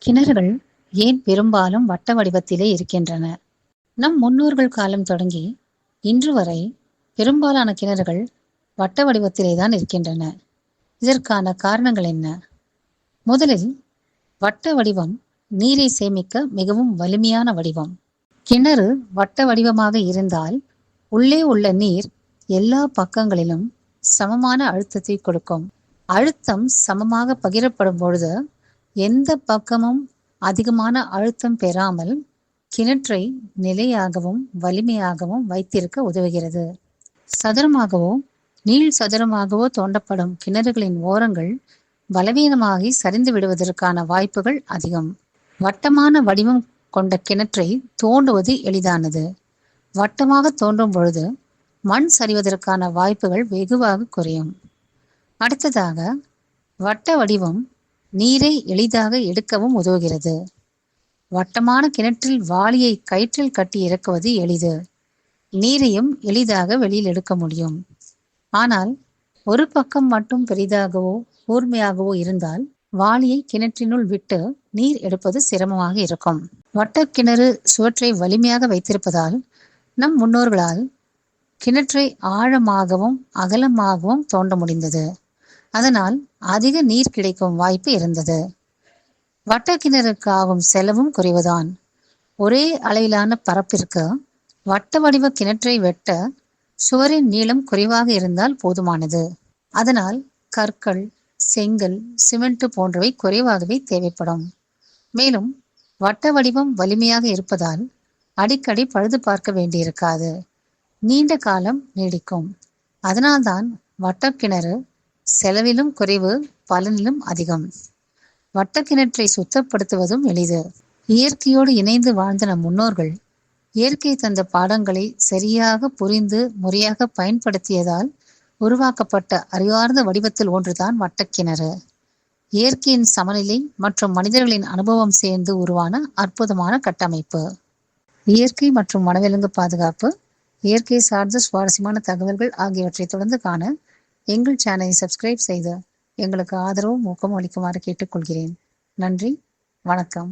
கிணறுகள் ஏன் பெரும்பாலும் வட்ட வடிவத்திலே இருக்கின்றன? நம் முன்னோர்கள் காலம் தொடங்கி இன்று வரை பெரும்பாலான கிணறுகள் வட்ட வடிவத்திலே தான் இருக்கின்றன. இதற்கான காரணங்கள் என்ன? முதலில், வட்ட வடிவம் நீரை சேமிக்க மிகவும் வலிமையான வடிவம். கிணறு வட்ட வடிவமாக இருந்தால் உள்ளே உள்ள நீர் எல்லா பக்கங்களிலும் சமமான அழுத்தத்தை கொடுக்கும். அழுத்தம் சமமாக பகிரப்படும் பொழுது எந்த பக்கமும் அதிகமான அழுத்தம் பெறாமல் கிணற்றை நிலையாகவும் வலிமையாகவும் வைத்திருக்க உதவுகிறது. சதுரமாகவோ நீள் சதுரமாகவோ தோண்டப்படும் கிணறுகளின் ஓரங்கள் பலவீனமாகி சரிந்து விடுவதற்கான வாய்ப்புகள் அதிகம். வட்டமான வடிவம் கொண்ட கிணற்றை தோண்டுவது எளிதானது. வட்டமாக தோன்றும் பொழுது மண் சரிவதற்கான வாய்ப்புகள் வெகுவாக குறையும். அடுத்ததாக, வட்ட வடிவம் நீரை எளிதாக எடுக்கவும் உதவுகிறது. வட்டமான கிணற்றில் வாளியை கயிற்றில் கட்டி இறக்குவது எளிது. நீரையும் எளிதாக வெளியில் எடுக்க முடியும். ஆனால் ஒரு பக்கம் மட்டும் பெரிதாகவோ கூர்மையாகவோ இருந்தால் வாளியை கிணற்றினுள் விட்டு நீர் எடுப்பது சிரமமாக இருக்கும். வட்டக்கிணறு சுவற்றை வலிமையாக வைத்திருப்பதால் நம் முன்னோர்களால் கிணற்றை ஆழமாகவும் அகலமாகவும் தோண்ட முடிந்தது. அதனால் அதிக நீர் கிடைக்கும் வாய்ப்பு இருந்தது. வட்டக்கிணறுக்கு ஆகும் செலவும் குறைவுதான். ஒரே அளவிலான பரப்பிற்கு வட்ட வடிவ கிணற்றை வெட்ட சுவரின் நீளம் குறைவாக இருந்தால் போதுமானது. அதனால் கற்கள், செங்கல், சிமெண்ட் போன்றவை குறைவாகவே தேவைப்படும். மேலும் வட்ட வடிவம் வலிமையாக இருப்பதால் அடிக்கடி பழுது பார்க்க வேண்டியிருக்காது. நீண்ட காலம் நீடிக்கும். அதனால்தான் வட்டக்கிணறு செலவிலும் குறைவு, பலனிலும் அதிகம். வட்டக்கிணற்றை சுத்தப்படுத்துவதும் எளிது. இயற்கையோடு இணைந்து வாழ்ந்த நம் முன்னோர்கள் இயற்கை தந்த பாடங்களை சரியாக புரிந்து முறையாக பயன்படுத்தியதால் உருவாக்கப்பட்ட அறிவார்ந்த வடிவத்தில் ஒன்றுதான் வட்டக்கிணறு. இயற்கையின் சமநிலை மற்றும் மனிதர்களின் அனுபவம் சேர்ந்து உருவான அற்புதமான கட்டமைப்பு. இயற்கை மற்றும் வனவிலங்கு பாதுகாப்பு, இயற்கை சார்ந்த சுவாரஸ்யமான தகவல்கள் ஆகியவற்றை தொடர்ந்து காண எங்கள் சேனலை சப்ஸ்கிரைப் செய்து எங்களுக்கு ஆதரவும் ஊக்கமும் அளிக்குமாறு கேட்டுக்கொள்கிறேன். நன்றி, வணக்கம்.